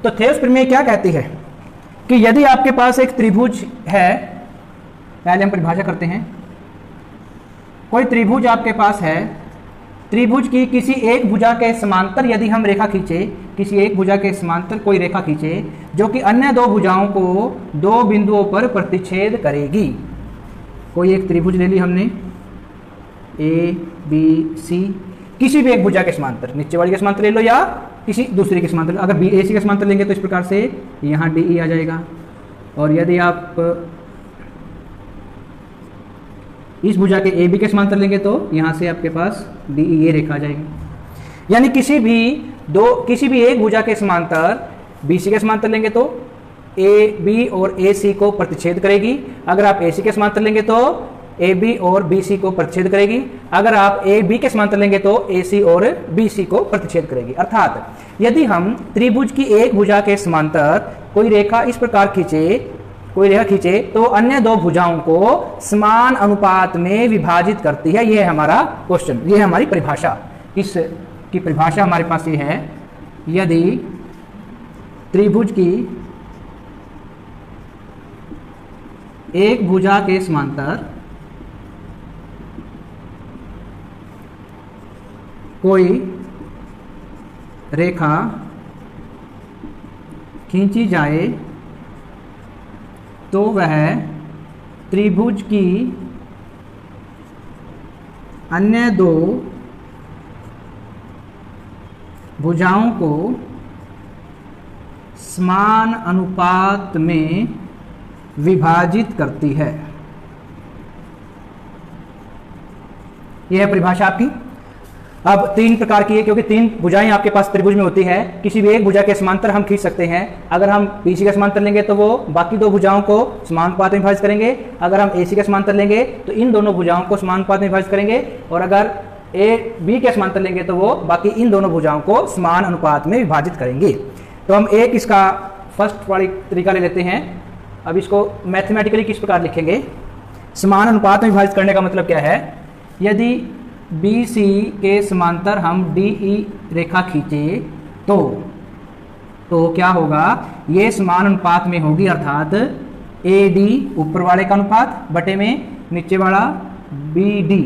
तो थेल्स प्रमेय क्या कहती है कि यदि आपके पास एक त्रिभुज है, पहले हम परिभाषा करते हैं। कोई त्रिभुज आपके पास है, त्रिभुज की किसी एक भुजा के समांतर यदि हम रेखा खींचे, किसी एक भुजा के समांतर कोई रेखा खींचे जो कि अन्य दो भुजाओं को दो बिंदुओं पर प्रतिच्छेद करेगी। कोई एक त्रिभुज ले ली हमने, ए बी सी, किसी भी एक भुजा के समांतर, नीचे वाली के समांतर ले लो या किसी दूसरे के समांतर। अगर बी ए सी के समांतर लेंगे तो इस प्रकार से यहाँ डी ई आ जाएगा, और यदि आप इस भुजा के ए बी के समांतर लेंगे तो यहाँ से आपके पास डी ई ये रेखा आ जाएगी। यानी किसी भी एक भुजा के समांतर बी सी के समांतर लेंगे तो ए बी और ए सी को प्रतिच्छेद करेगी। अगर आप ए सी के समांतर लेंगे तो ए बी और बी सी को प्रतिच्छेद करेगी। अगर आप ए बी के समांतर लेंगे तो ए सी और बी सी को प्रतिच्छेद करेगी। अर्थात यदि हम त्रिभुज की एक भुजा के समांतर कोई रेखा इस प्रकार खींचे तो अन्य दो भुजाओं को समान अनुपात में विभाजित करती है। यह है हमारा क्वेश्चन, यह है हमारी परिभाषा। इसकी परिभाषा हमारे पास ये है, यदि त्रिभुज की एक भुजा के समांतर कोई रेखा खींची जाए तो वह त्रिभुज की अन्य दो भुजाओं को समान अनुपात में विभाजित करती है। यह है परिभाषा आपकी। अब तीन प्रकार की है, क्योंकि तीन भुजाएं आपके पास त्रिभुज में होती है। किसी भी एक भुजा के समांतर हम खींच सकते हैं। अगर हम बीसी का समांतर लेंगे तो वो बाकी दो भुजाओं को समान अनुपात में विभाजित करेंगे। अगर हम एसी का समांतर लेंगे तो इन दोनों भुजाओं को समान अनुपात में विभाजित करेंगे। और अगर ए बी के समांतर लेंगे तो वो बाकी इन दोनों भुजाओं को समान अनुपात में विभाजित करेंगे। तो हम एक इसका फर्स्ट वाली तरीका ले लेते हैं। अब इसको मैथमेटिकली किस प्रकार लिखेंगे? समान अनुपात में विभाजित करने का मतलब क्या है? यदि बी सी के समांतर हम डी ई रेखा खींचे तो क्या होगा? ये समान अनुपात में होगी, अर्थात ए डी ऊपर वाले का अनुपात बटे में नीचे वाला बी डी,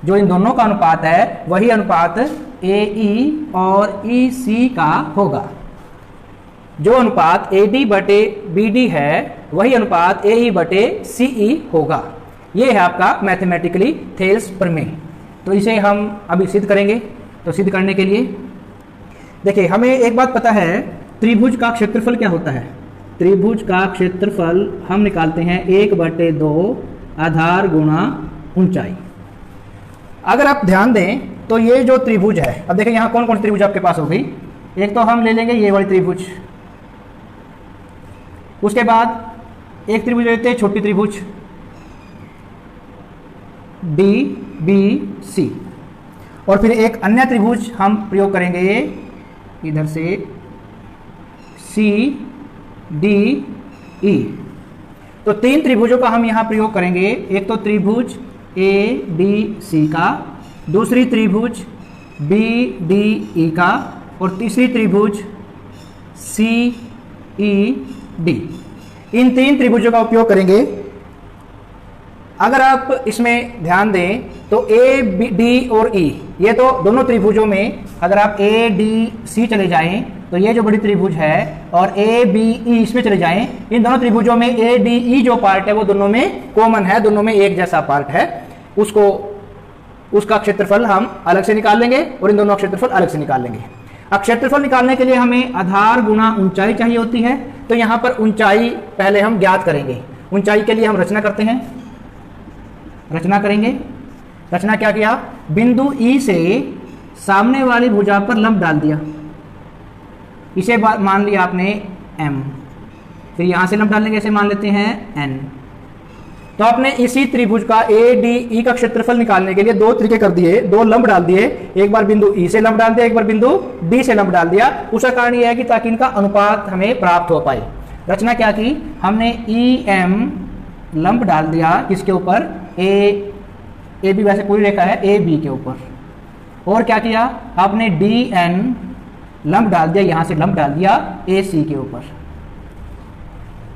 जो इन दोनों का अनुपात है वही अनुपात ए ई और ई सी का होगा। जो अनुपात ए डी बटे बी डी है वही अनुपात ए ई बटे सी ई होगा। ये है आपका मैथमेटिकली थेल्स प्रमेय। तो इसे हम अभी सिद्ध करेंगे। तो सिद्ध करने के लिए देखिए, हमें एक बात पता है, त्रिभुज का क्षेत्रफल क्या होता है? त्रिभुज का क्षेत्रफल हम निकालते हैं 1/2 आधार गुणा ऊंचाई। अगर आप ध्यान दें तो ये जो त्रिभुज है, अब देखिए यहाँ कौन कौन सी त्रिभुज आपके पास होगी। एक तो हम ले लेंगे ये वाली त्रिभुज, उसके बाद एक त्रिभुज लेते हैं छोटी त्रिभुज डी बी सी, और फिर एक अन्य त्रिभुज हम प्रयोग करेंगे इधर से सी डी ई। तो तीन त्रिभुजों का हम यहाँ प्रयोग करेंगे। एक तो त्रिभुज ए डी सी का, दूसरी त्रिभुज बी डी ई का, और तीसरी त्रिभुज सी ई डी। इन तीन त्रिभुजों का उपयोग करेंगे। अगर आप इसमें ध्यान दें तो ए बी डी और ई, ये तो दोनों त्रिभुजों में अगर आप ए डी सी चले जाएं तो ये जो बड़ी त्रिभुज है, और ए बी ई इसमें चले जाएं, इन दोनों त्रिभुजों में ए डी ई जो पार्ट है वो दोनों में कॉमन है, दोनों में एक जैसा पार्ट है। उसका क्षेत्रफल हम अलग से निकाल लेंगे और इन दोनों का क्षेत्रफल अलग से निकाल लेंगे। अब क्षेत्रफल निकालने के लिए हमें आधार गुणा ऊंचाई चाहिए होती है। तो यहाँ पर ऊंचाई पहले हम ज्ञात करेंगे। ऊंचाई के लिए हम रचना करते हैं, रचना करेंगे। रचना क्या किया? बिंदु ई से सामने वाली भुजा पर लंब डाल दिया, इसे मान लिया आपने m, फिर यहां से लंब डालेंगे, इसे मान लेते हैं n। तो आपने इसी त्रिभुज का ए डी ई का क्षेत्रफल निकालने के लिए दो तरीके कर दिए, दो लंब डाल दिए। एक बार बिंदु ई से लंब डाल दिया, एक बार बिंदु डी से लंब डाल दिया। उसका कारण यह है कि ताकि इनका अनुपात हमें प्राप्त हो पाए। रचना क्या की? हमने ई एम लंब डाल दिया किसके ऊपर? ए बी, वैसे पूरी रेखा है, ए बी के ऊपर। और क्या किया? आपने डी एन लंब डाल दिया, यहां से लंब डाल दिया ए सी के ऊपर।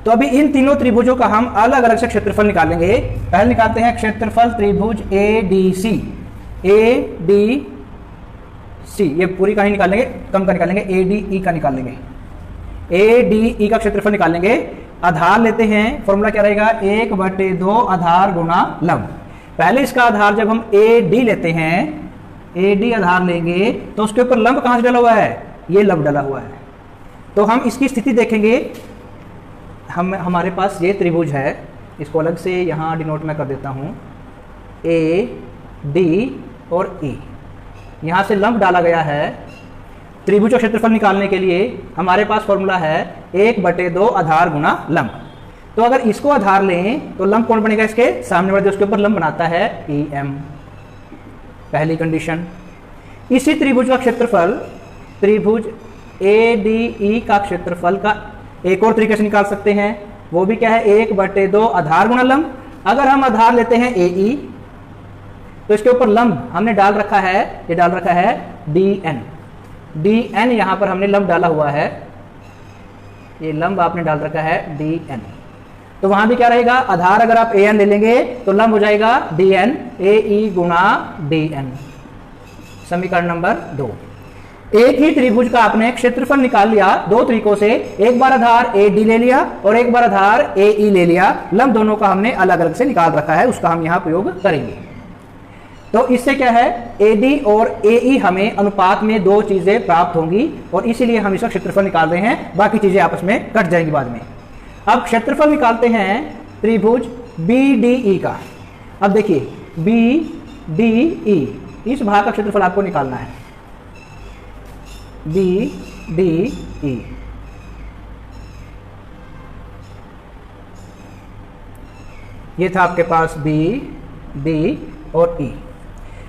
तो अभी इन तीनों त्रिभुजों का हम अलग अलग से क्षेत्रफल निकालेंगे। पहले निकालते हैं क्षेत्रफल त्रिभुज A D C. A D C ये पूरी का ही निकालेंगे, कम का निकालेंगे, ए डी ई का निकालेंगे। ए डी ई का क्षेत्रफल निकालेंगे। आधार लेते हैं, फॉर्मूला क्या रहेगा, 1/2 आधार गुणा लंब। पहले इसका आधार जब हम ए डी लेते हैं, ए डी आधार लेंगे तो उसके ऊपर लंब कहां से डला हुआ है, ये लंब डला हुआ है। तो हम इसकी स्थिति देखेंगे। हमारे पास ये त्रिभुज है, इसको अलग से यहाँ डिनोट में कर देता हूँ, ए डी और ई, यहाँ से लंब डाला गया है। त्रिभुज का क्षेत्रफल निकालने के लिए हमारे पास फॉर्मूला है 1/2 आधार गुणा लंब। तो अगर इसको आधार लें तो लंब कौन बनेगा, इसके सामने वाले जो उसके ऊपर लंब बनाता है, ई एम, पहली कंडीशन। इसी त्रिभुज का क्षेत्रफल, त्रिभुज ए डी ई का क्षेत्रफल का एक और तरीके से निकाल सकते हैं, वो भी क्या है, 1/2 आधार गुणा लंब। अगर हम आधार लेते हैं ए ई तो इसके ऊपर लंब हमने डाल रखा है, ये डाल रखा है डी एन। डी एन यहां पर हमने लंब डाला हुआ है, ये लंब आपने डाल रखा है डी एन। तो वहां भी क्या रहेगा, आधार अगर आप ए एन ले लेंगे तो लंब हो जाएगा डी एन, ए ई गुणा डी एन। समीकरण नंबर 2। एक ही त्रिभुज का आपने क्षेत्रफल निकाल लिया दो तरीकों से, एक बार आधार ए डी ले लिया और एक बार आधार ए ई ले लिया। लंब दोनों का हमने अलग अलग से निकाल रखा है, उसका हम यहां प्रयोग करेंगे। तो इससे क्या है, AD और AE हमें अनुपात में दो चीजें प्राप्त होंगी और इसीलिए हम इसका क्षेत्रफल निकाल रहे हैं, बाकी चीजें आपस में कट जाएंगी बाद में। अब क्षेत्रफल निकालते हैं त्रिभुज BDE का। अब देखिए BDE, इस भाग का क्षेत्रफल आपको निकालना है, BDE। ये था आपके पास B, D और E।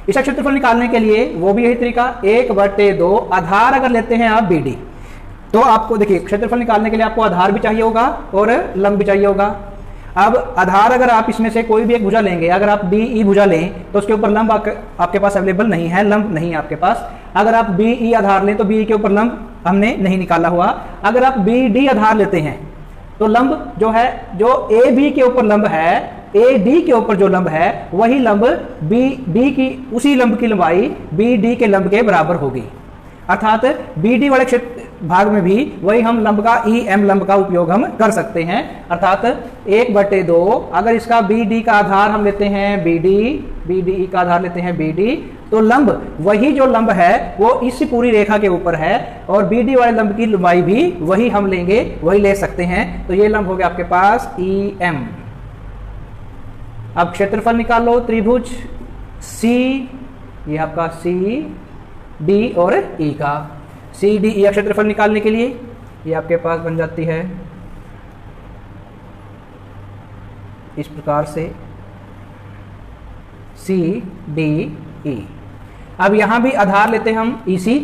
इसका क्षेत्रफल निकालने के लिए वो भी यही तरीका, 1/2 आधार अगर लेते हैं आप BD, तो आपको देखिए क्षेत्रफल निकालने के लिए आपको आधार भी चाहिए होगा और लंब भी चाहिए होगा। अब आधार अगर आप इसमें से कोई भी एक भुजा लेंगे, अगर आप BE भुजा लें तो उसके ऊपर लंब आपके पास अवेलेबल नहीं है, लंब नहीं है आपके पास। अगर आप BE आधार लें तो BE के ऊपर लंब हमने नहीं निकाला हुआ। अगर आप BD आधार लेते हैं तो लंब जो है, जो AB के ऊपर लंब है, AD के ऊपर जो लंब है वही लंब BD की, उसी लंब की लंबाई BD के लंब के बराबर होगी। अर्थात BD वाले क्षेत्र भाग में भी वही हम लंब का EM लंब का उपयोग हम कर सकते हैं। अर्थात 1/2 अगर इसका BD का आधार हम लेते हैं BDE का आधार लेते हैं BD, तो लंब वही जो लंब है वो इस पूरी रेखा के ऊपर है और BD वाले लंब की लंबाई भी वही हम लेंगे, वही ले सकते हैं। तो ये लंब हो गया आपके पास EM। अब क्षेत्रफल निकाल लो त्रिभुज C, ये आपका CD और E का। CDE क्षेत्रफल निकालने के लिए ये आपके पास बन जाती है इस प्रकार से CDE। अब यहां भी आधार लेते हैं हम EC,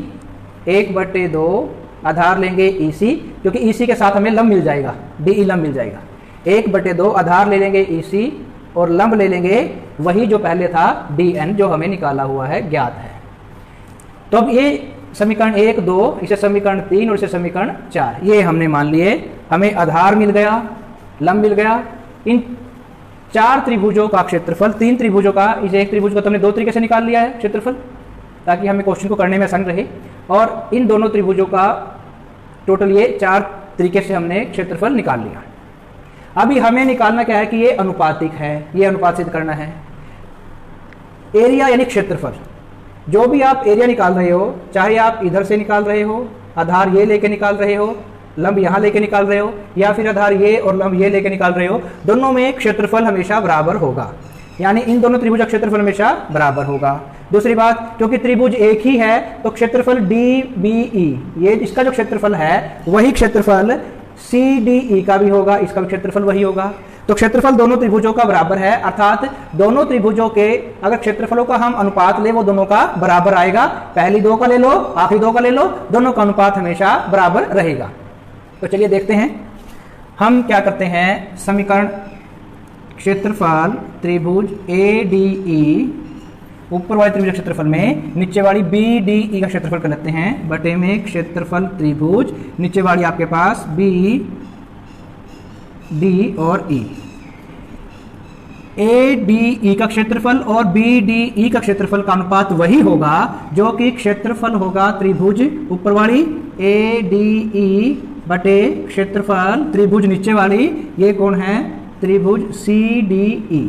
1/2 आधार लेंगे EC, क्योंकि EC के साथ हमें लंब मिल जाएगा, DE लंब मिल जाएगा। 1/2 आधार ले लेंगे EC और लंब ले लेंगे वही जो पहले था DN, जो हमें निकाला हुआ है, ज्ञात है। तो अब ये समीकरण 1, 2, इसे समीकरण 3 और इसे समीकरण 4, ये हमने मान लिए। हमें आधार मिल गया, लंब मिल गया। इन 4 त्रिभुजों का क्षेत्रफल, 3 त्रिभुजों का, इस एक त्रिभुज को तो हमने 2 तरीके से निकाल लिया है क्षेत्रफल, ताकि हमें क्वेश्चन को करने में आसान रहे। और इन दोनों त्रिभुजों का टोटल ये 4 तरीके से हमने क्षेत्रफल निकाल लिया। अभी हमें निकालना क्या है कि ये अनुपातिक है, ये अनुपात सिद्ध करना है। एरिया यानी क्षेत्रफल, जो भी आप एरिया निकाल रहे हो, चाहे आप इधर से निकाल रहे हो, आधार ये लेके निकाल रहे हो, लंब यहाँ लेके निकाल रहे हो, या फिर आधार ये और लंब ये लेके निकाल रहे हो, दोनों में क्षेत्रफल हमेशा बराबर होगा। यानी इन दोनों त्रिभुज का क्षेत्रफल हमेशा बराबर होगा। दूसरी बात, क्योंकि त्रिभुज एक ही है तो क्षेत्रफल DBE, ये इसका जो क्षेत्रफल है वही क्षेत्रफल CDE का भी होगा, इसका भी क्षेत्रफल वही होगा। तो क्षेत्रफल दोनों त्रिभुजों का बराबर है, अर्थात दोनों त्रिभुजों के अगर क्षेत्रफलों का हम अनुपात ले वो दोनों का बराबर आएगा। पहली 2 का ले लो, आखिरी 2 का ले लो, दोनों का अनुपात हमेशा बराबर रहेगा। तो चलिए देखते हैं हम क्या करते हैं। समीकरण क्षेत्रफल त्रिभुज ADE ऊपर वाले त्रिभुज के क्षेत्रफल में नीचे वाली बी डी ई का क्षेत्रफल कर लेते हैं, बटे में क्षेत्रफल त्रिभुज, नीचे वाली आपके पास बी डी और ई। ए डी ई का क्षेत्रफल और बी डी ई का क्षेत्रफल का अनुपात वही होगा जो कि क्षेत्रफल होगा त्रिभुज ऊपर वाली ए डी ई बटे क्षेत्रफल त्रिभुज नीचे वाली, ये कौन है, त्रिभुज सी डी ई।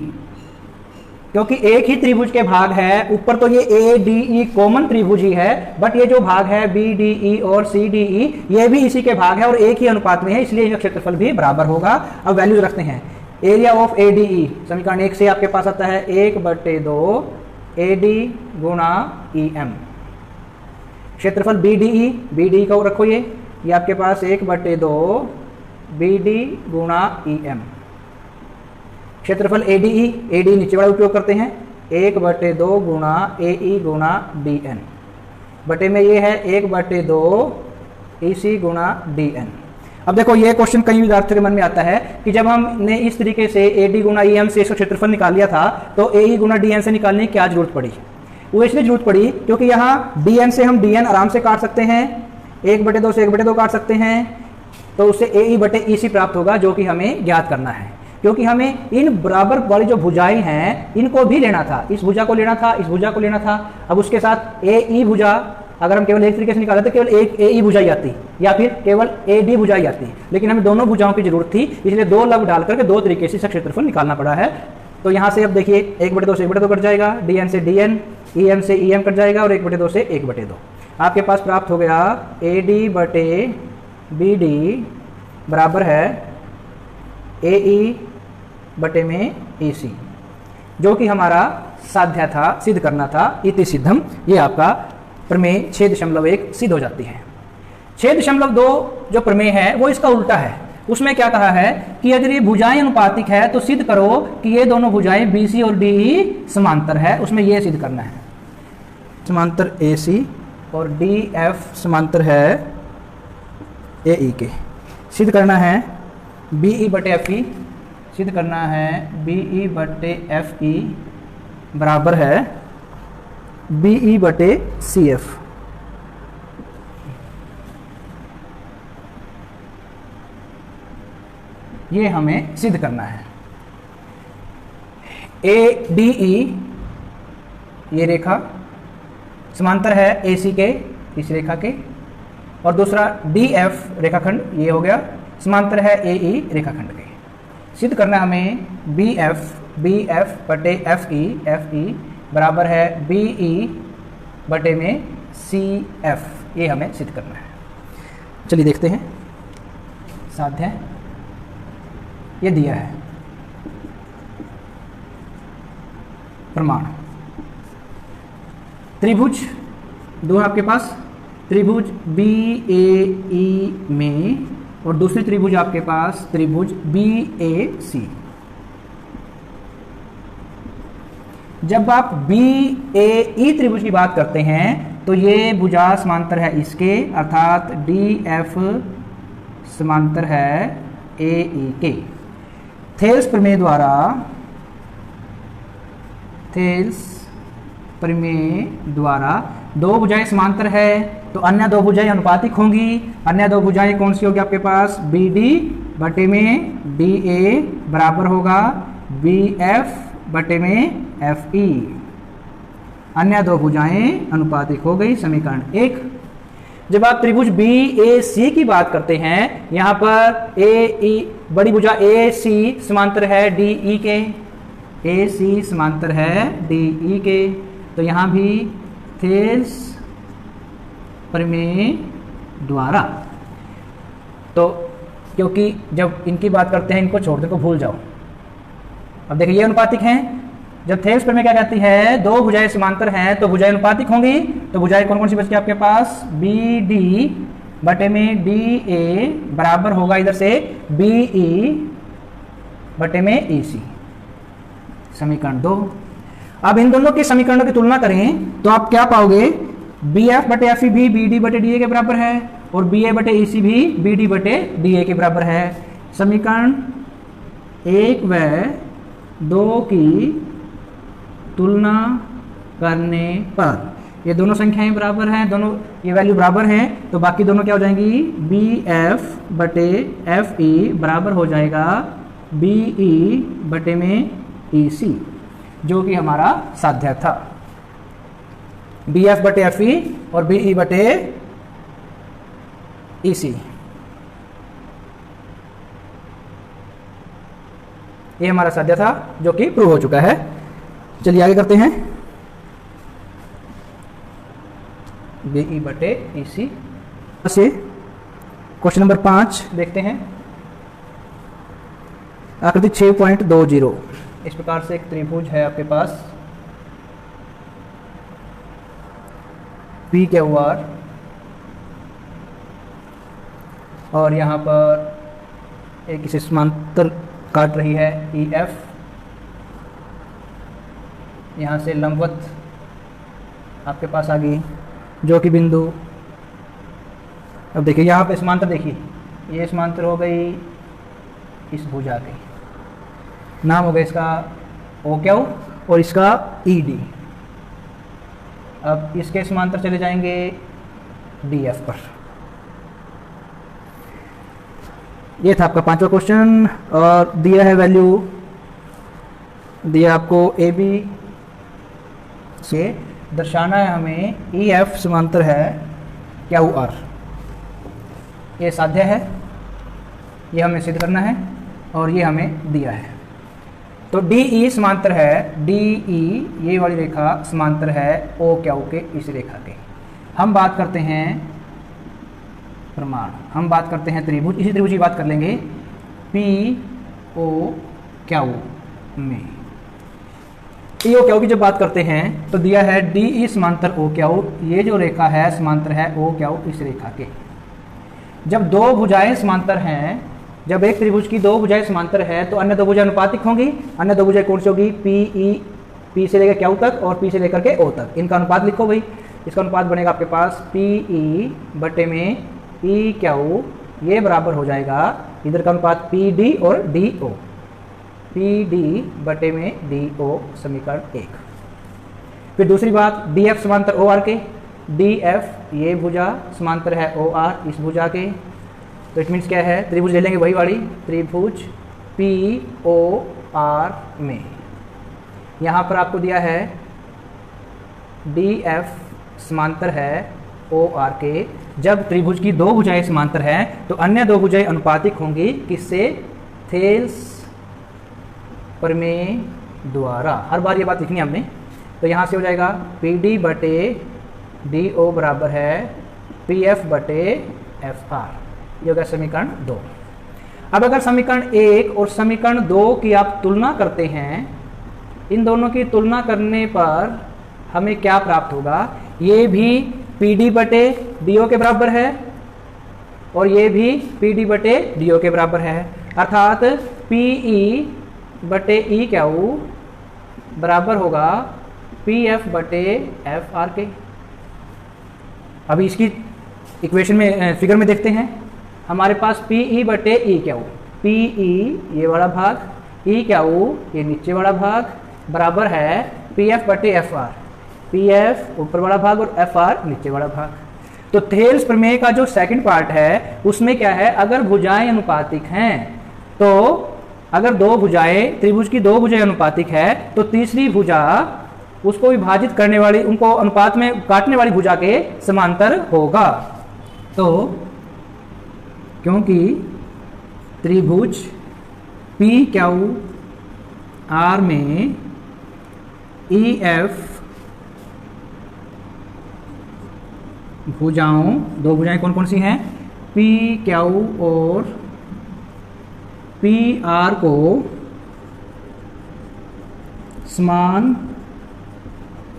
क्योंकि एक ही त्रिभुज के भाग है, ऊपर तो ये ए डी ई कॉमन त्रिभुज ही है, बट ये जो भाग है बी डी ई और सी डी ई ये भी इसी के भाग है और एक ही अनुपात में है, इसलिए इनका क्षेत्रफल भी बराबर होगा। अब वैल्यूज रखते हैं। Area of A D E समीकरण 1 से आपके पास आता है 1/2 ए डी गुणा ई एम। क्षेत्रफल बी डी ई को रखो, ये आपके पास 1/2 बी डी गुणा ई एम। क्षेत्रफल ए डी नीचे वाला उपयोग करते हैं 1/2 गुणा ए ई गुणा डी एन, बटे में ये है 1/2 ई सी गुणा डी एन। अब देखो ये क्वेश्चन कई विद्यार्थियों के मन में आता है कि जब हमने इस तरीके से ए डी गुणा ई एम से इसका क्षेत्रफल निकाल लिया था तो ए ई गुणा डी एन से निकालने की क्या जरूरत पड़ी। वो इसलिए जरूरत पड़ी क्योंकि यहाँ डी एन से हम डी एन आराम से काट सकते हैं, 1/2 से 1/2 काट सकते हैं, तो उससे ए ई बटे ई सी प्राप्त होगा जो कि हमें ज्ञात करना है। क्योंकि हमें इन बराबर वाली जो भुजाएं हैं इनको भी लेना था, इस भुजा को लेना था, इस भुजा को लेना था। अब उसके साथ ए ई भुजा अगर हम केवल एक तरीके से निकालते केवल एक ए ई भुजाई आती या फिर केवल ए डी भुजाई आती, लेकिन हमें दोनों भुजाओं की जरूरत थी, इसलिए दो लव डाल करके दो तरीके से इसका क्षेत्रफल निकालना पड़ा है। तो यहाँ से अब देखिए 1/2 से 1/2 कट जाएगा, डी एन से डी एन, ई एम से ई एम कट जाएगा और 1/2 से 1/2 आपके पास प्राप्त हो गया। ए डी बटे बी डी बराबर है ए ई बटे में ए सी, जो कि हमारा साध्य था, सिद्ध करना था। इति सिद्धम, ये आपका प्रमेय 6.1 सिद्ध हो जाती है। 6.2 जो प्रमेय है वो इसका उल्टा है। उसमें क्या कहा है कि अगर ये भुजाएं अनुपातिक है तो सिद्ध करो कि ये दोनों भुजाएं बी सी और डी ई समांतर है। उसमें ये सिद्ध करना है समांतर ए सी और डी एफ समांतर है ए ई के। सिद्ध करना है बी ई बटे एफ ई, सिद्ध करना है बी ई बटे एफ ई बराबर है बी ई बटे सी एफ। ये हमें सिद्ध करना है। ए डी ई ये रेखा समांतर है ए सी के, इस रेखा के, और दूसरा डी एफ रेखाखंड ये हो गया समांतर है ए ई रेखाखंड के। सिद्ध करना है हमें बी एफ बटे एफ ई बराबर है बी ई बटे में सी एफ, ये हमें सिद्ध करना है। चलिए देखते हैं साध्य है, ये दिया है प्रमाण। त्रिभुज दो आपके पास, त्रिभुज बी ए ई में और दूसरी त्रिभुज आपके पास त्रिभुज बी ए सी। जब आप बी ए ई त्रिभुज की बात करते हैं तो ये भुजा समांतर है इसके, अर्थात डी एफ समांतर है ए ई के। थेल्स प्रमेय द्वारा, थेल्स प्रमेय द्वारा दो भुजाएं समांतर है तो अन्य दो भुजाएं अनुपातिक होंगी। अन्य दो भुजाएं कौन सी होगी आपके पास, बी डी बटे में डी ए बराबर होगा बी एफ बटे में एफ ई। अन्य दो भुजाएं अनुपातिक हो गई। समीकरण 1। जब आप त्रिभुज बी ए सी की बात करते हैं, यहां पर ए ई बड़ी भुजा ए सी समांतर है डी ई के, ए सी समांतर है डी ई के, तो यहां भी थेल्स प्रमेय द्वारा, तो क्योंकि जब इनकी बात करते हैं इनको छोड़ दो, भूल जाओ। अब देखिए ये अनुपातिक हैं। जब थेल्स प्रमेय क्या कहती है, दो भुजाएं समांतर हैं तो भुजाएं अनुपातिक होंगी। तो भुजाएं कौन कौन सी बचती है आपके पास, बी डी बटे में डी ए बराबर होगा इधर से बी ई बटे में ए सी। समीकरण 2। अब इन दोनों के समीकरणों की तुलना करें तो आप क्या पाओगे, बी एफ बटे एफ ई भी बी डी बटे डी ए के बराबर है और बी ए बटे ई सी भी बी डी बटे डी ए के बराबर है। समीकरण 1 व 2 की तुलना करने पर ये दोनों संख्याएं बराबर हैं, दोनों ये वैल्यू बराबर हैं, तो बाकी दोनों क्या हो जाएंगी, बी एफ बटे एफ ई बराबर हो जाएगा बी ई बटे में ई सी, जो कि हमारा साध्य था। बी एफ बटे एफ ई और बी ई बटे ई सी, ये हमारा साध्य था जो कि प्रूव हो चुका है। चलिए आगे करते हैं। बी ई बटे ई सी से क्वेश्चन नंबर 5 देखते हैं। आकृति 6.20, इस प्रकार से एक त्रिभुज है आपके पास, पी क्यू आर, और यहाँ पर एक इसे समांतर काट रही है ई एफ, यहाँ से लंबवत आपके पास आ गई जो कि बिंदु, अब देखिए यहाँ पे समांतर, देखिए ये समांतर हो गई इस भुजा के, नाम हो गया इसका ओ क्यू और इसका ई डी। अब इसके समांतर चले जाएंगे डी एफ पर। ये था आपका 5वां क्वेश्चन, और दिया है वैल्यू, दिया आपको ए बी से दर्शाना है हमें ई एफ समांतर है क्यू आर, ये साध्य है, ये हमें सिद्ध करना है और ये हमें दिया है। तो डी ई समांतर है, डी ई ये वाली रेखा समांतर है ओ क्यू के इस रेखा के। हम बात करते हैं प्रमाण, हम बात करते हैं त्रिभुज, इसी त्रिभुज की बात कर लेंगे पी ओ क्यू में। पी ओ क्यू की जब बात करते हैं तो दिया है डी ई समांतर ओ क्यू, ये जो रेखा है समांतर है ओ क्यू इस रेखा के। जब दो भुजाएं समांतर हैं, जब एक त्रिभुज की दो भुजाएं समांतर है तो अन्य दो भुजाएं अनुपातिक होंगी। अन्य दो भुजाएं कौन सी होगी, पी ई, पी से लेकर क्यू तक और पी से लेकर के ओ तक, इनका अनुपात लिखो भाई। इसका अनुपात बनेगा आपके पास पी ई बटे में ई क्यू, ये बराबर हो जाएगा इधर का अनुपात पी डी और डी ओ, पी डी बटे में डी ओ, समीकरण 1। फिर दूसरी बात, डी एफ समांतर ओ आर के, डी एफ ये भुजा समांतर है ओ आर इस भुजा के, तो इट मीन्स क्या है, त्रिभुज ले लेंगे वही वाली, त्रिभुज पी ओ आर में। यहाँ पर आपको दिया है डी एफ समांतर है ओ आर के। जब त्रिभुज की दो भुजाएं समांतर हैं तो अन्य दो भुजाएं अनुपातिक होंगी, किससे, थेल्स प्रमेय द्वारा। हर बार ये बात लिखनी है हमने। तो यहाँ से हो जाएगा पी डी बटे डी ओ बराबर है पी एफ बटे एफ आर, ये होगा समीकरण 2। अब अगर समीकरण 1 और समीकरण 2 की आप तुलना करते हैं, इन दोनों की तुलना करने पर हमें क्या प्राप्त होगा, ये भी पी डी बटे डी ओ के बराबर है और ये भी पी डी बटे डी ओ के बराबर है, अर्थात पी ई बटे ई क्यू बराबर होगा पी एफ बटे एफ आर के। अभी इसकी इक्वेशन में, फिगर में देखते हैं, हमारे पास पी ई बटे ई क्यू, पी ई ये वाला भाग, ई क्यू ये नीचे वाला भाग, बराबर है पी एफ बटे एफ आर, पी एफ ऊपर वाला भाग और एफ आर नीचे वाला भाग। तो थेल्स प्रमेय का जो सेकंड पार्ट है उसमें क्या है, अगर भुजाएं अनुपातिक हैं, तो अगर दो भुजाएं, त्रिभुज की दो भुजाएं अनुपातिक है तो तीसरी भुजा उसको विभाजित करने वाली, उनको अनुपात में काटने वाली भुजा के समांतर होगा। तो क्योंकि त्रिभुज पी क्यू आर में ई एफ भुजाओं, दो भुजाएं कौन कौन सी हैं, पी क्यू और पी आर को समान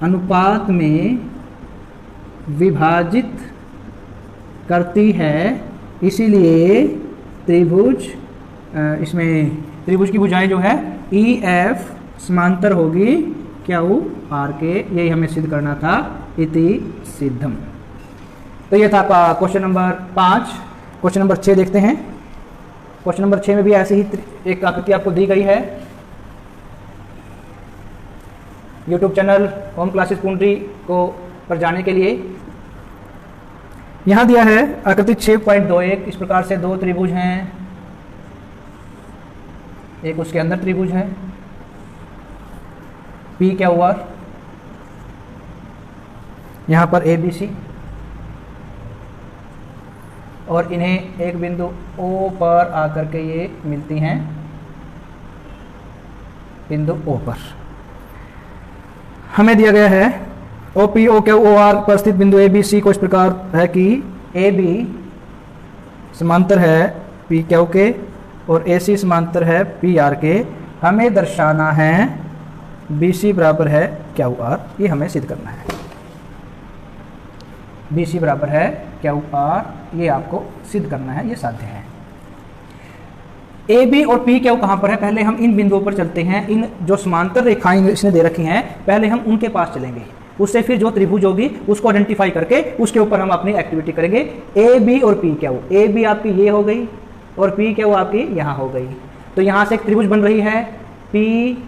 अनुपात में विभाजित करती है, इसीलिए त्रिभुज, इसमें त्रिभुज की भुजाएं जो है ई एफ समांतर होगी क्यू आर के, यही हमें सिद्ध करना था, इति सिद्धम। तो ये था आपका क्वेश्चन नंबर 5। क्वेश्चन नंबर 6 देखते हैं। क्वेश्चन नंबर 6 में भी ऐसी ही एक आकृति आपको दी गई है। यूट्यूब चैनल होम क्लासेस पुंडरी को पर जाने के लिए। यहाँ दिया है आकृति 6.21, इस प्रकार से दो त्रिभुज हैं, एक उसके अंदर त्रिभुज है पी क्या हुआ, यहाँ पर ए बी सी, और इन्हें एक बिंदु ओ पर आकर के ये मिलती हैं बिंदु ओ पर। हमें दिया गया है O P O Q O R पर स्थित बिंदु ए बी सी को इस प्रकार है कि ए बी समांतर है पी क्यू के और ए सी समांतर है पी आर के। हमें दर्शाना है बी सी बराबर है क्यू आर, ये हमें सिद्ध करना है। बी सी बराबर है क्यू आर, ये आपको सिद्ध करना है, ये साध्य है। ए बी और पी क्यू कहाँ पर है, पहले हम इन बिंदुओं पर चलते हैं। इन जो समांतर रेखाएं इसने दे रखी हैं, पहले हम उनके पास चलेंगे, उससे फिर जो त्रिभुज होगी उसको आइडेंटिफाई करके उसके ऊपर हम अपनी एक्टिविटी करेंगे। ए बी और पी क्यू, ए बी आपकी ये हो गई और पी क्यू आपकी यहाँ हो गई। तो यहाँ से एक त्रिभुज बन रही है, पी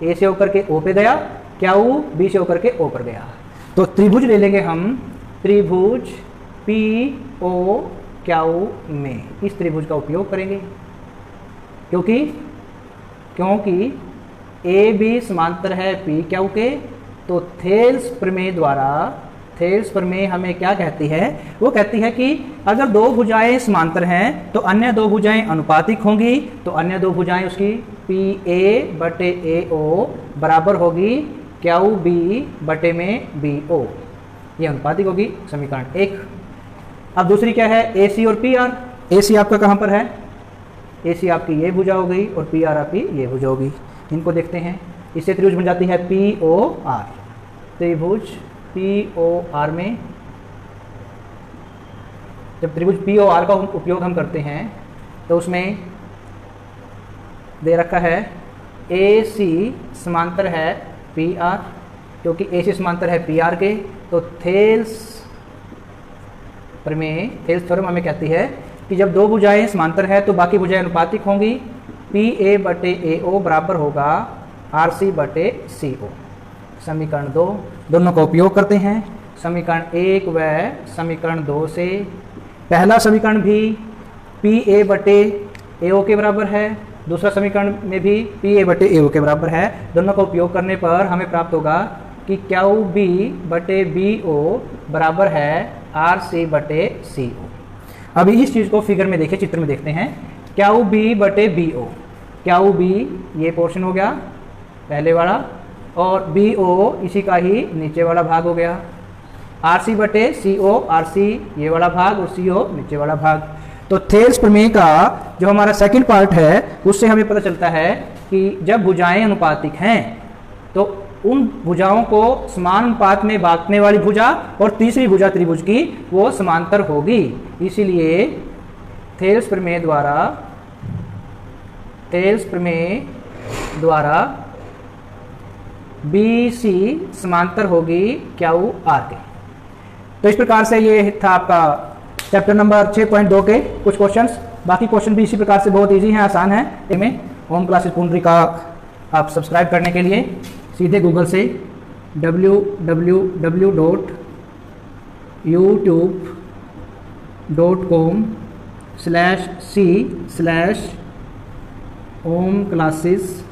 ए से होकर के ओ पे गया, क्यू बी से होकर के ओ पर गया। तो त्रिभुज ले लेंगे हम, त्रिभुज पी ओ क्यू में इस त्रिभुज का उपयोग करेंगे, क्योंकि ए बी समांतर है पी क्यू के। तो थेल्स प्रमेय द्वारा, थेल्स प्रमेय हमें क्या कहती है, वो कहती है कि अगर दो भुजाएं समांतर हैं तो अन्य दो भुजाएं अनुपातिक होंगी। तो अन्य दो भुजाएं उसकी पी ए बटे ए ओ बराबर होगी क्यू बी बटे में बी ओ, ये अनुपातिक होगी, समीकरण 1। अब दूसरी क्या है, ए सी और पी आर। ए सी आपका कहाँ पर है, ए सी आपकी ये भुजा हो गई और पी आर आपकी ये भुजा होगी। इनको देखते हैं, इससे त्रिभुज बन जाती है पी ओ आर। त्रिभुज पी ओ आर में जब त्रिभुज पी ओ आर का उपयोग हम करते हैं तो उसमें दे रखा है ए सी समांतर है पी आर, क्योंकि ए सी समांतर है पी आर के। तो थेल्स प्रमेय, थेल्स थ्योरम हमें कहती है कि जब दो भुजाएं समांतर है तो बाकी भुजाएं अनुपातिक होंगी। पी ए बटे ए ओ बराबर होगा आर सी बटे सी ओ। समीकरण 2, दोनों का उपयोग करते हैं। समीकरण 1 व समीकरण 2 से पहला समीकरण भी पी ए बटे ए ओ के बराबर है, दूसरा समीकरण में भी पी ए बटे ए ओ के बराबर है। दोनों का उपयोग करने पर हमें प्राप्त होगा कि क्यू बी बटे बी ओ बराबर है आर सी बटे सी ओ। अभी इस चीज़ को फिगर में देखिए, चित्र में देखते हैं। क्यू बी बटे बी ओ, क्यू बी ये पोर्शन हो गया पहले वाला, और बी ओ इसी का ही नीचे वाला भाग हो गया। आर सी बटे सी ओ, आर सी ये वाला भाग और सी ओ नीचे वाला भाग। तो थेल्स प्रमेय का जो हमारा सेकंड पार्ट है उससे हमें पता चलता है कि जब भुजाएं अनुपातिक हैं तो उन भुजाओं को समान अनुपात में बांटने वाली भुजा और तीसरी भुजा त्रिभुज की वो समांतर होगी। इसीलिए थेल्स प्रमेय द्वारा बी सी समांतर होगी क्यू आर के। तो इस प्रकार से ये था आपका चैप्टर नंबर 6.2 के कुछ क्वेश्चंस। बाकी क्वेश्चन भी इसी प्रकार से बहुत इजी हैं, आसान है। इनमें होम क्लासेस पुंडरी का आप सब्सक्राइब करने के लिए सीधे गूगल से www.youtube.com/c/homeclasses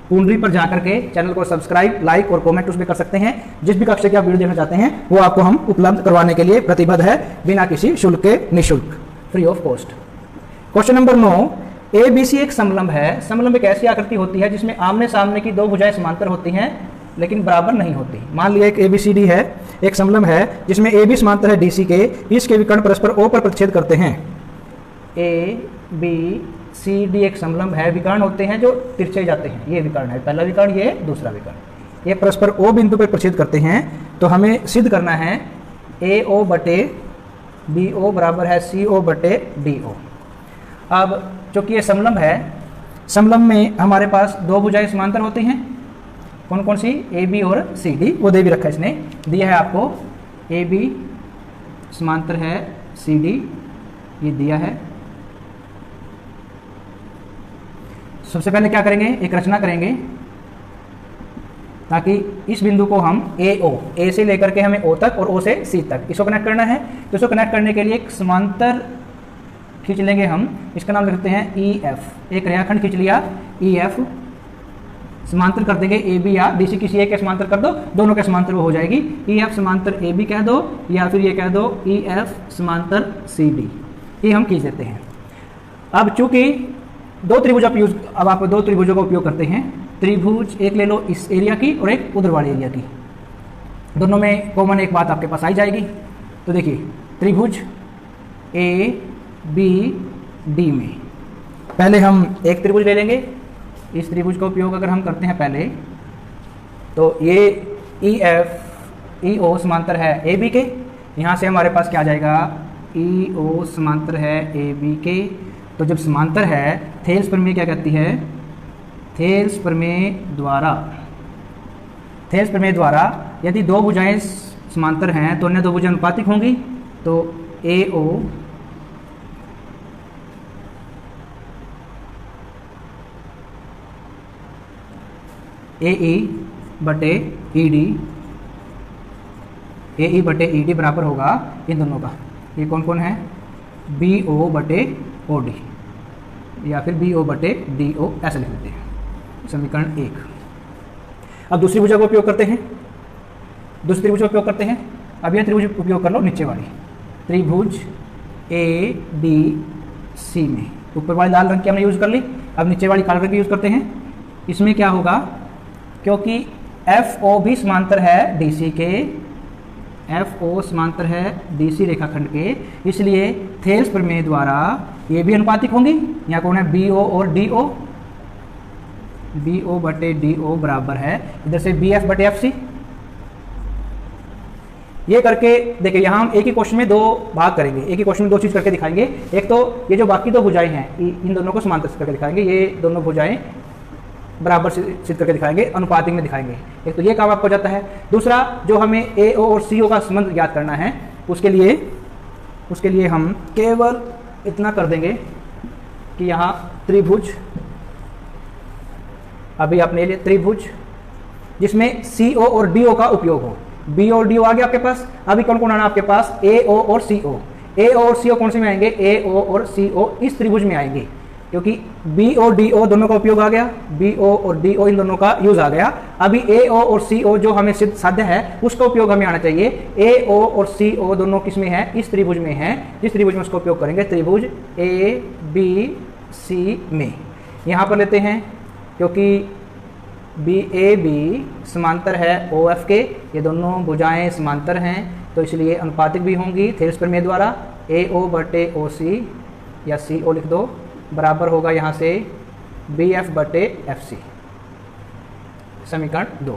पुंडरी पर जाकर के चैनल को सब्सक्राइब, लाइक और कमेंट उसमें कर सकते हैं। जिस भी कक्षा की आप वीडियो देखना चाहते हैं वो आपको हम उपलब्ध करवाने के लिए प्रतिबद्ध है, बिना किसी शुल्क के, निःशुल्क, free of cost. Question number 9, A B C एक समलंब है। समलंब एक ऐसी आकृति होती है जिसमें आमने सामने की दो भुजाएं समांतर होती हैं लेकिन बराबर नहीं होती। मान लिया एक ए बी सी डी है, एक समलंब है जिसमें ए बी समांतर है डी सी के। इसके विकर्ण परस्पर ओ पर प्रतिच्छेद करते हैं। ए बी सी डी एक समलंब है, विकर्ण होते हैं जो तिरछे जाते हैं। ये विकर्ण है, पहला विकर्ण, ये दूसरा विकर्ण। ये परस्पर ओ बिंदु पर प्रतिच्छेद करते हैं। तो हमें सिद्ध करना है ए ओ बटे बी ओ बराबर है सी ओ बटे डी ओ। अब चूंकि ये समलंब है, समलंब में हमारे पास दो भुजाएं समांतर होती हैं। कौन कौन सी, ए बी और सी डी, वो दे भी रखा है इसने, दिया है आपको ए बी समांतर है सी डी, ये दिया है। सबसे पहले क्या करेंगे, एक रचना करेंगे ताकि इस बिंदु को हम ए से लेकर के हमें ओ तक और ओ से सी तक इसको कनेक्ट करना है। तो इसको कनेक्ट करने के लिए एक समांतर खींच लेंगे हम, इसका नाम लिखते हैं ई एफ। एक रेखाखंड खींच लिया ई एफ, समांतर कर देंगे ए बी या डी सी, किसी एक के समांतर कर दो, दोनों के समांतर वो हो जाएगी। ई एफ समांतर ए बी कह दो या फिर ये कह दो ई एफ समांतर सी डी, ये हम खींच देते हैं। अब चूंकि दो त्रिभुज आप दो त्रिभुजों का उपयोग करते हैं, त्रिभुज एक ले लो इस एरिया की और एक उधर वाले एरिया की, दोनों में कॉमन एक बात आपके पास आई जाएगी। तो देखिए त्रिभुज ए बी डी में पहले हम एक त्रिभुज ले लेंगे। इस त्रिभुज का उपयोग अगर हम करते हैं पहले, तो ये ई एफ ई ओ समांतर है ए बी के, यहाँ से हमारे पास क्या आ जाएगा, ई ओ समांतर है ए बी के। तो जब समांतर है, थेल्स प्रमेय क्या कहती है, थेल्स प्रमेय द्वारा यदि दो भुजाएं समांतर हैं तो अन्य दो भुजाएं अनुपातिक होंगी। तो ए ओ ए ई बटे ई डी, ए ई बटे ई डी बराबर होगा इन दोनों का, ये कौन कौन है, बी ओ बटे ओ डी या फिर बी ओ बटे डी ओ, ऐसे लिख देते हैं समीकरण 1। अब दूसरी भुजा का उपयोग करते हैं, दूसरी त्रिभुज का उपयोग करते हैं। अब यह त्रिभुज उपयोग कर लो नीचे वाली, त्रिभुज ए डी सी में ऊपर वाली लाल रंग की हमने यूज़ कर ली, अब नीचे वाली काले रंग की यूज़ करते हैं। इसमें क्या होगा, क्योंकि एफ ओ भी समांतर है डी सी के, एफ ओ समांतर है डी सी रेखाखंड के, इसलिए थेल्स प्रमेय द्वारा ये भी अनुपातिक होंगी। यहाँ कौन है, बी ओ और डी ओ, बी ओ बटे डी ओ बराबर है इधर से बी एफ बटे एफ सी। ये करके देखिए, यहाँ हम एक ही क्वेश्चन में दो भाग करेंगे, एक ही क्वेश्चन में दो चीज़ करके दिखाएंगे। एक तो ये जो बाकी दो भुजाएं हैं इन दोनों को समांतर करके दिखाएंगे, ये दोनों भुजाएं बराबर सिद्ध करके दिखाएंगे, अनुपातिक में दिखाएंगे। एक तो ये काम आपको हो जाता है। दूसरा, जो हमें ए ओ और सी ओ का संबंध ज्ञात करना है, उसके लिए हम केवल इतना कर देंगे कि यहाँ त्रिभुज, अभी आपने लिए त्रिभुज जिसमें सी ओ और डी ओ का उपयोग हो, बी और डी ओ आ गया आपके पास। अभी कौन कौन आना आपके पास, ए ओ और सी ओ। ए ओ और सी ओ कौन से में आएंगे, ए ओ और सी ओ इस त्रिभुज में आएंगे, क्योंकि बी ओ डी ओ दोनों का उपयोग आ गया, बी ओ और डी ओ इन दोनों का यूज आ गया। अभी ए ओ और सी ओ जो हमें सिद्ध साध्य है उसका उपयोग हमें आना चाहिए। ए ओ और सी ओ दोनों किस में है, इस त्रिभुज में है, जिस त्रिभुज में उसका उपयोग करेंगे, त्रिभुज ए बी सी में। यहाँ पर लेते हैं, क्योंकि बी ए बी समांतर है ओ एफ के, ये दोनों भुजाएं समांतर हैं तो इसलिए अनुपातिक भी होंगी थेल्स प्रमेय द्वारा। ए ओ बटे ओ सी या सी ओ लिख दो, बराबर होगा यहाँ से बी एफ बटे एफ सी, समीकरण 2।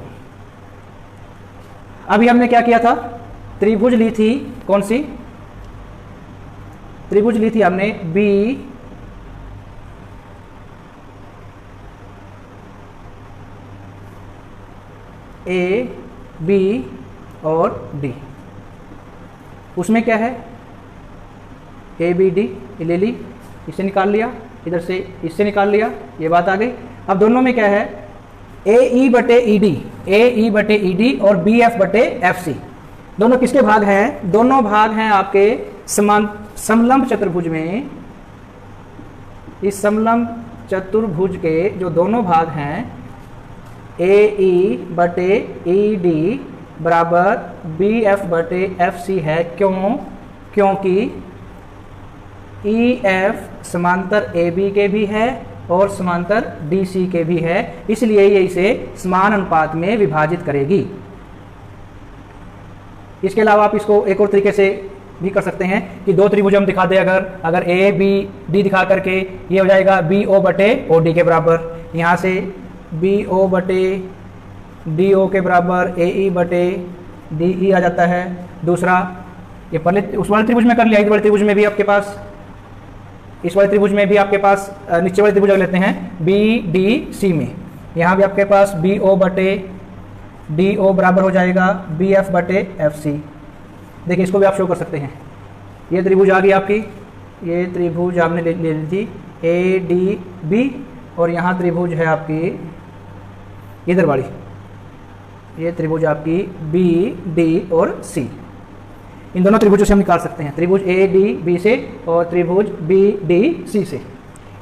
अभी हमने क्या किया था, त्रिभुज ली थी, कौन सी त्रिभुज ली थी हमने, बी ए बी और डी। उसमें क्या है, ए बी डी ले ली, इसे निकाल लिया, इधर से इससे निकाल लिया, ये बात आ गई। अब दोनों में क्या है, ए ई बटे ई डी, ए ई बटे ई डी और बी एफ बटे एफ सी। दोनों किसके भाग हैं, दोनों भाग हैं आपके समलंब चतुर्भुज में। इस समलंब चतुर्भुज के जो दोनों भाग हैं, ए ई बटे ई डी बराबर बी एफ बटे एफ सी है। क्यों, क्योंकि ई एफ समांतर ए बी के भी है और समांतर डी सी के भी है, इसलिए ये इसे समान अनुपात में विभाजित करेगी। इसके अलावा आप इसको एक और तरीके से भी कर सकते हैं कि दो त्रिभुज हम दिखा दें, अगर ए बी डी दिखा करके, ये हो जाएगा बी ओ बटे ओ डी के बराबर, यहाँ से बी ओ बटे डी ओ के बराबर ए ई बटे डी ई आ जाता है। दूसरा, ये पहले उस वाले त्रिभुज में कर लिया, इस वाले त्रिभुज में भी आपके पास, इस वाले त्रिभुज में भी आपके पास नीचे वाले त्रिभुज लेते हैं बी डी सी में, यहाँ भी आपके पास बी ओ बटे डी ओ बराबर हो जाएगा बी एफ बटे एफ सी। देखिए इसको भी आप शो कर सकते हैं, ये त्रिभुज आ गई आपकी, ये त्रिभुज आपने ले ली थी ए डी बी, और यहाँ त्रिभुज है आपकी इधर वाली, ये त्रिभुज आपकी बी डी और सी। इन दोनों त्रिभुजों से हम निकाल सकते हैं, त्रिभुज ए डी बी से और त्रिभुज बी डी सी से।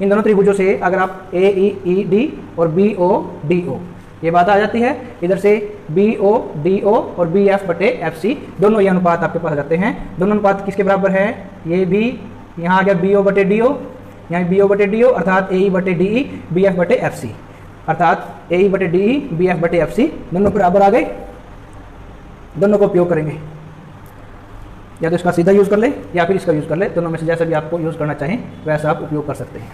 इन दोनों त्रिभुजों से अगर आप ए ई डी और बी ओ डी ओ, ये बात आ जाती है। इधर से बी ओ डी ओ और बी एफ बटे एफ सी, दोनों ये अनुपात आपके पास आ जाते हैं। दोनों अनुपात किसके बराबर है? ये भी यहाँ आ गया बी ओ बटे डी ओ, यहाँ बी ओ बटे डी ओ अर्थात ए ई बटे डी ई बी एफ बटे एफ सी, अर्थात ए ई बटे डी ई बी एफ बटे एफ सी, दोनों बराबर आ गए। दोनों को उपयोग करेंगे, या तो इसका सीधा यूज़ कर ले या फिर इसका यूज़ कर ले, दोनों में से जैसा भी आपको यूज़ करना चाहें वैसा आप उपयोग कर सकते हैं।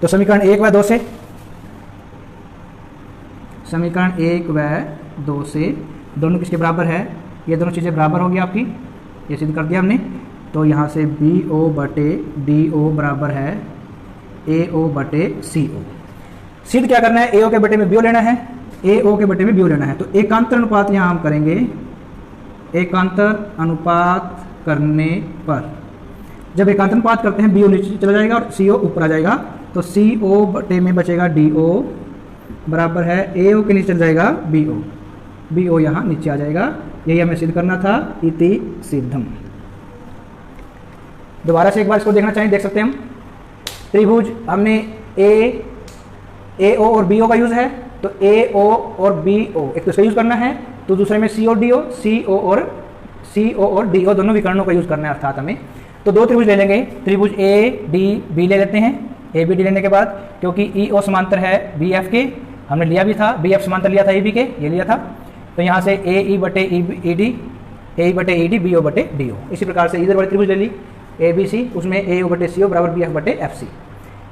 तो समीकरण 1 व 2 से, समीकरण 1 व 2 से दोनों किसके बराबर है? ये दोनों चीज़ें बराबर होगी आपकी, ये सिद्ध कर दिया हमने। तो यहाँ से बी ओ बटे डी ओ बराबर है ए ओ बटे सी ओ। सिद्ध क्या करना है? ए ओ के बटे में बी ओ लेना है, ए ओ के बटे में बी ओ लेना है। तो एकांतर अनुपात यहाँ हम करेंगे, एकांतर अनुपात करने पर जब एकांतर अनुपात करते हैं बी ओ नीचे चला जाएगा और सी ओ ऊपर आ जाएगा। तो सी ओ बटे में बचेगा डी ओ बराबर है ए ओ के नीचे चल जाएगा बी ओ, बी ओ यहाँ नीचे आ जाएगा। यही हमें सिद्ध करना था, इति सिद्धम। दोबारा से एक बार इसको देखना चाहें, देख सकते हैं हम। त्रिभुज हमने ए ओ और बी ओ का यूज़ है, तो ए ओ और बी ओ एक तो इसका यूज़ करना है, तो दूसरे में सी ओ और डी ओ दोनों विकर्णों का यूज़ करना है अर्थात हमें। तो दो त्रिभुज ले लेंगे, त्रिभुज ए डी बी ले लेते हैं। ए बी डी लेने के बाद क्योंकि ई ओ समांतर है बी एफ के, हमने लिया भी था, बी एफ समांतर लिया था ए बी के, ये लिया था। तो यहाँ से ए ई बटे ई डी, ए बटे ई डी, बी ओ बटे डी ओ। इसी प्रकार से इधर वाली त्रिभुज ले ली ए बी सी, उसमें ए ओ बटे सी ओ बराबर बी एफ बटे एफ सी।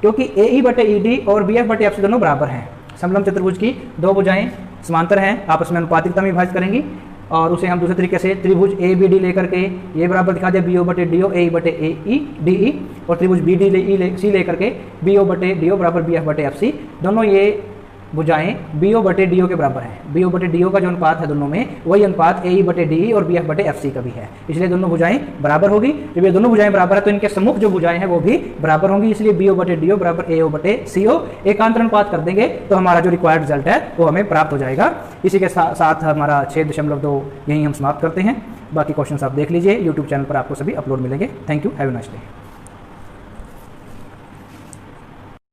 क्योंकि ए ई बटे ई डी और बी एफ बटे एफ सी दोनों बराबर हैं, समलंब चतुर्भुज की दो भुजाएं समांतर हैं, आपस में अनुपातिकता में विभाजित करेंगी और उसे हम दूसरे तरीके से त्रिभुज ए बी डी लेकर के ये बराबर दिखा दिया बी ओ बटे डी ओ ए बटे ए ई डी ई, और त्रिभुज बी डी सी लेकर के बी ओ बटे डी ओ बराबर बी एफ बटे एफ सी। दोनों ये भुजाएं बी ओ बटे डी ओ के बराबर है। बी ओ बटे डी ओ का जो अनुपात है दोनों में, वही अनुपात ए ई बटे डी ई और बी एफ बटे एफ सी का भी है, इसलिए दोनों भुजाएं बराबर होगी। जब ये दोनों भुजाएं बराबर है तो इनके सम्मुख जो भुजाएं हैं वो भी बराबर होंगी, इसलिए बी ओ बटे डी ओ बराबर ए ओ बटे सी ओ। एकांतर अनुपात कर देंगे तो हमारा जो रिक्वायर्ड रिजल्ट है वो हमें प्राप्त हो जाएगा। इसी के साथ हमारा 6.2 यहीं हम समाप्त करते हैं। बाकी क्वेश्चन आप देख लीजिए, यूट्यूब चैनल पर आपको सभी अपलोड मिलेंगे। Thank you, have a nice day.